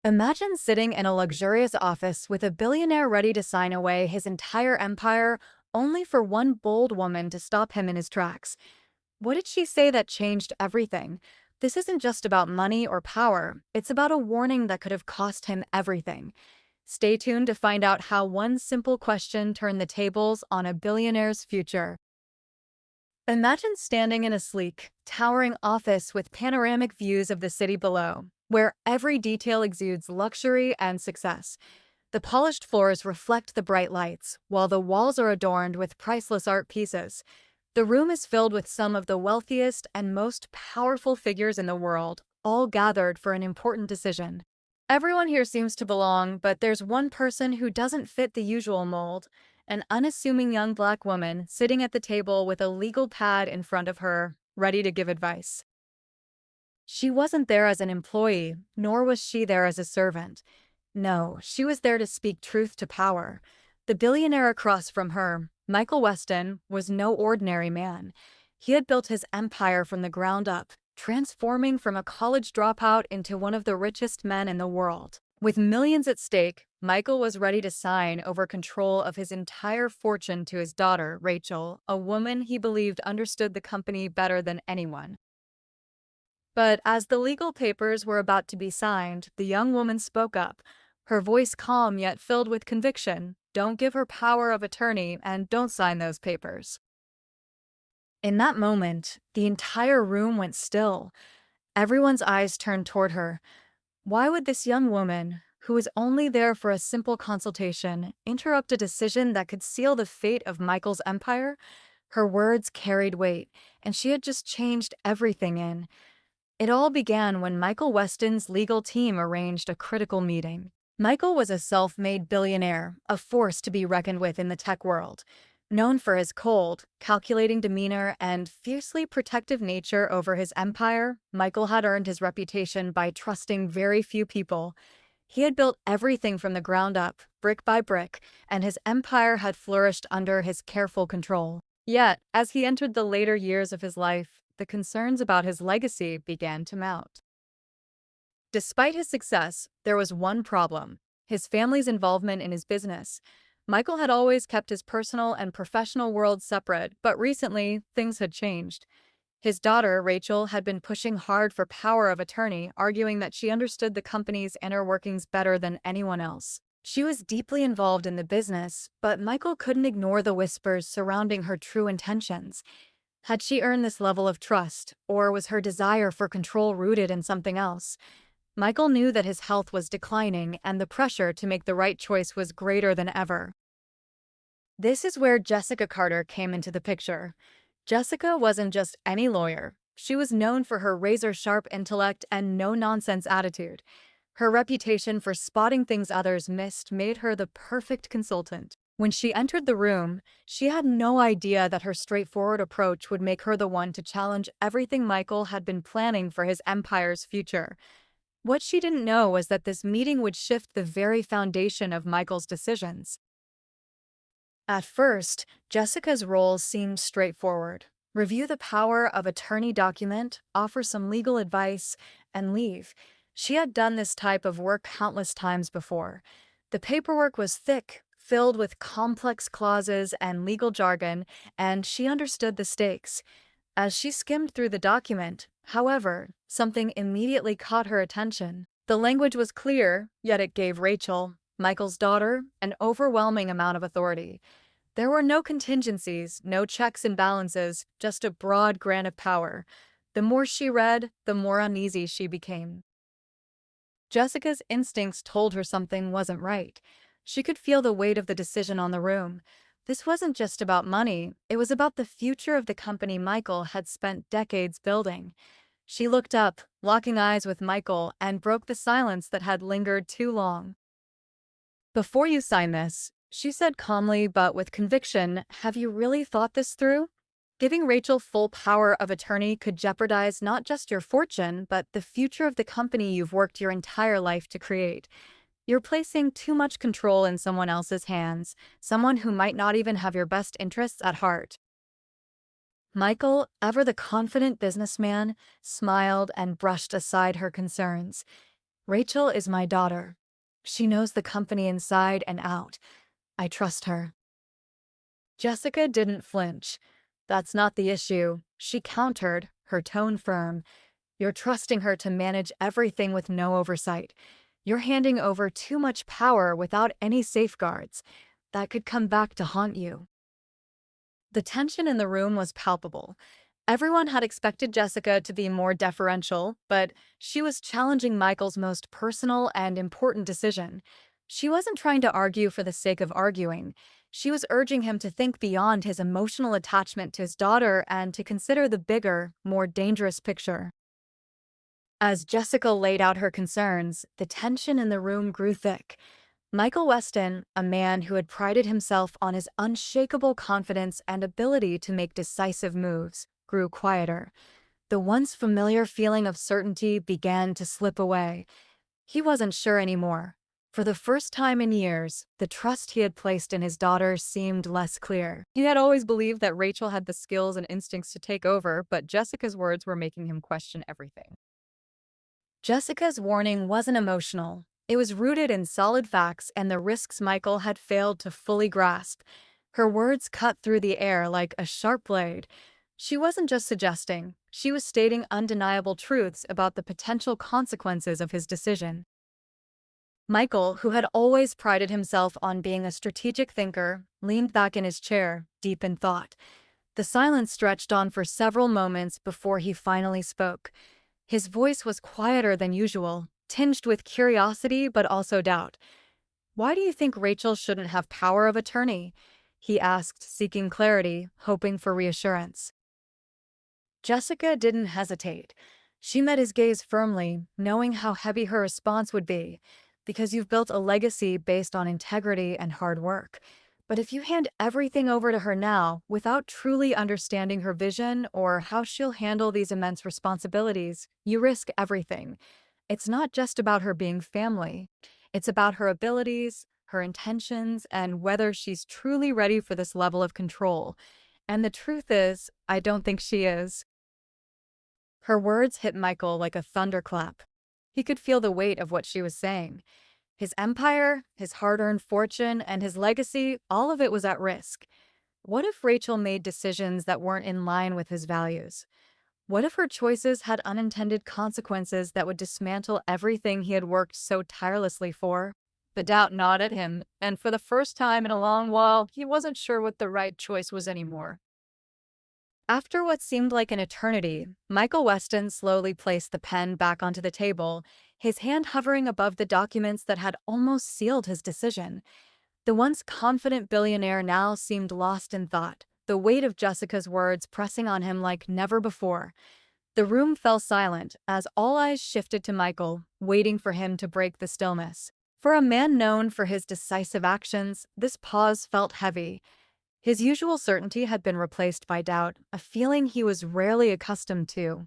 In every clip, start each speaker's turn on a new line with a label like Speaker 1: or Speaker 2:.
Speaker 1: Imagine sitting in a luxurious office with a billionaire ready to sign away his entire empire only for one bold woman to stop him in his tracks. What did she say that changed everything? This isn't just about money or power, it's about a warning that could have cost him everything. Stay tuned to find out how one simple question turned the tables on a billionaire's future. Imagine standing in a sleek, towering office with panoramic views of the city below, where every detail exudes luxury and success. The polished floors reflect the bright lights, while the walls are adorned with priceless art pieces. The room is filled with some of the wealthiest and most powerful figures in the world, all gathered for an important decision. Everyone here seems to belong, but there's one person who doesn't fit the usual mold. An unassuming young black woman sitting at the table with a legal pad in front of her, ready to give advice. She wasn't there as an employee, nor was she there as a servant. No, she was there to speak truth to power. The billionaire across from her, Michael Weston, was no ordinary man. He had built his empire from the ground up, transforming from a college dropout into one of the richest men in the world. With millions at stake, Michael was ready to sign over control of his entire fortune to his daughter, Rachel, a woman he believed understood the company better than anyone. But as the legal papers were about to be signed, the young woman spoke up, her voice calm yet filled with conviction. Don't give her power of attorney and don't sign those papers. In that moment, the entire room went still. Everyone's eyes turned toward her. Why would this young woman, who was only there for a simple consultation, interrupt a decision that could seal the fate of Michael's empire? Her words carried weight, and she had just changed everything in. It all began when Michael Weston's legal team arranged a critical meeting. Michael was a self-made billionaire, a force to be reckoned with in the tech world. Known for his cold, calculating demeanor and fiercely protective nature over his empire, Michael had earned his reputation by trusting very few people. He had built everything from the ground up, brick by brick, and his empire had flourished under his careful control. Yet, as he entered the later years of his life, the concerns about his legacy began to mount. Despite his success, there was one problem: his family's involvement in his business. Michael had always kept his personal and professional worlds separate, but recently, things had changed. His daughter, Rachel, had been pushing hard for power of attorney, arguing that she understood the company's inner workings better than anyone else. She was deeply involved in the business, but Michael couldn't ignore the whispers surrounding her true intentions. Had she earned this level of trust, or was her desire for control rooted in something else? Michael knew that his health was declining, and the pressure to make the right choice was greater than ever. This is where Jessica Carter came into the picture. Jessica wasn't just any lawyer. She was known for her razor-sharp intellect and no-nonsense attitude. Her reputation for spotting things others missed made her the perfect consultant. When she entered the room, she had no idea that her straightforward approach would make her the one to challenge everything Michael had been planning for his empire's future. What she didn't know was that this meeting would shift the very foundation of Michael's decisions. At first, Jessica's roles seemed straightforward. Review the power of attorney document, offer some legal advice, and leave. She had done this type of work countless times before. The paperwork was thick, filled with complex clauses and legal jargon, and she understood the stakes. As she skimmed through the document, however, something immediately caught her attention. The language was clear, yet it gave Rachel, Michael's daughter, an overwhelming amount of authority. There were no contingencies, no checks and balances, just a broad grant of power. The more she read, the more uneasy she became. Jessica's instincts told her something wasn't right. She could feel the weight of the decision on the room. This wasn't just about money, it was about the future of the company Michael had spent decades building. She looked up, locking eyes with Michael, and broke the silence that had lingered too long. "Before you sign this," she said calmly but with conviction, "have you really thought this through? Giving Rachel full power of attorney could jeopardize not just your fortune, but the future of the company you've worked your entire life to create. You're placing too much control in someone else's hands, someone who might not even have your best interests at heart." Michael, ever the confident businessman, smiled and brushed aside her concerns. Rachel is my daughter. She knows the company inside and out. I trust her. Jessica didn't flinch. That's not the issue. She countered, her tone firm. You're trusting her to manage everything with no oversight. You're handing over too much power without any safeguards. That could come back to haunt you. The tension in the room was palpable. Everyone had expected Jessica to be more deferential, but she was challenging Michael's most personal and important decision. She wasn't trying to argue for the sake of arguing. She was urging him to think beyond his emotional attachment to his daughter and to consider the bigger, more dangerous picture. As Jessica laid out her concerns, the tension in the room grew thick. Michael Weston, a man who had prided himself on his unshakable confidence and ability to make decisive moves, grew quieter. The once familiar feeling of certainty began to slip away. He wasn't sure anymore. For the first time in years, the trust he had placed in his daughter seemed less clear. He had always believed that Rachel had the skills and instincts to take over, but Jessica's words were making him question everything. Jessica's warning wasn't emotional. It was rooted in solid facts and the risks Michael had failed to fully grasp. Her words cut through the air like a sharp blade. She wasn't just suggesting, she was stating undeniable truths about the potential consequences of his decision. Michael, who had always prided himself on being a strategic thinker, leaned back in his chair, deep in thought. The silence stretched on for several moments before he finally spoke. His voice was quieter than usual, tinged with curiosity but also doubt. "Why do you think Rachel shouldn't have power of attorney?" he asked, seeking clarity, hoping for reassurance. Jessica didn't hesitate. She met his gaze firmly, knowing how heavy her response would be. "Because you've built a legacy based on integrity and hard work. But if you hand everything over to her now, without truly understanding her vision or how she'll handle these immense responsibilities, you risk everything. It's not just about her being family. It's about her abilities, her intentions, and whether she's truly ready for this level of control. And the truth is, I don't think she is." Her words hit Michael like a thunderclap. He could feel the weight of what she was saying. His empire, his hard-earned fortune, and his legacy, all of it was at risk. What if Rachel made decisions that weren't in line with his values? What if her choices had unintended consequences that would dismantle everything he had worked so tirelessly for? The doubt gnawed at him, and for the first time in a long while, he wasn't sure what the right choice was anymore. After what seemed like an eternity, Michael Weston slowly placed the pen back onto the table, his hand hovering above the documents that had almost sealed his decision. The once confident billionaire now seemed lost in thought, the weight of Jessica's words pressing on him like never before. The room fell silent as all eyes shifted to Michael, waiting for him to break the stillness. For a man known for his decisive actions, this pause felt heavy. His usual certainty had been replaced by doubt, a feeling he was rarely accustomed to.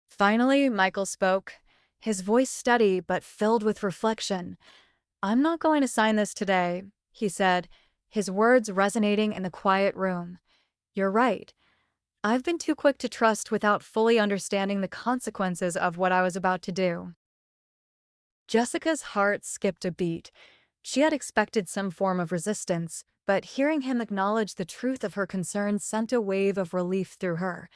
Speaker 1: Finally, Michael spoke, his voice steady but filled with reflection. "I'm not going to sign this today," he said, his words resonating in the quiet room. "You're right. I've been too quick to trust without fully understanding the consequences of what I was about to do." Jessica's heart skipped a beat. She had expected some form of resistance, but hearing him acknowledge the truth of her concerns sent a wave of relief through her.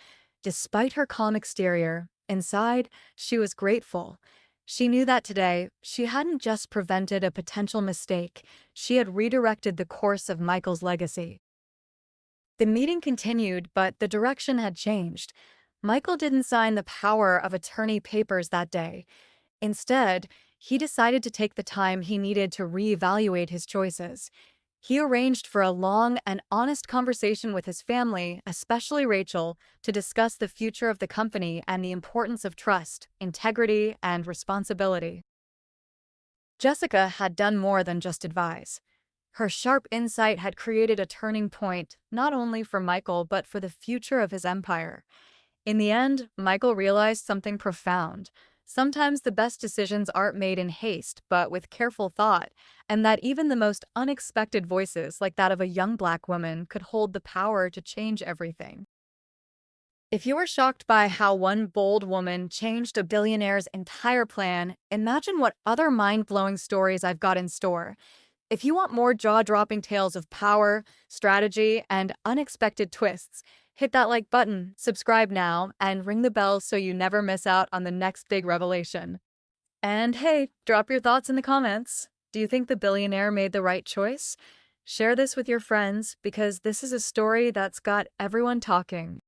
Speaker 1: Despite her calm exterior, inside, she was grateful. She knew that today, she hadn't just prevented a potential mistake, she had redirected the course of Michael's legacy. The meeting continued, but the direction had changed. Michael didn't sign the power of attorney papers that day. Instead, he decided to take the time he needed to reevaluate his choices. He arranged for a long and honest conversation with his family, especially Rachel, to discuss the future of the company and the importance of trust, integrity, and responsibility. Jessica had done more than just advise. Her sharp insight had created a turning point, not only for Michael but for the future of his empire. In the end, Michael realized something profound. Sometimes the best decisions aren't made in haste, but with careful thought, and that even the most unexpected voices, like that of a young Black woman, could hold the power to change everything. If you were shocked by how one bold woman changed a billionaire's entire plan, imagine what other mind-blowing stories I've got in store. If you want more jaw-dropping tales of power, strategy, and unexpected twists, hit that like button, subscribe now, and ring the bell so you never miss out on the next big revelation. And hey, drop your thoughts in the comments. Do you think the billionaire made the right choice? Share this with your friends because this is a story that's got everyone talking.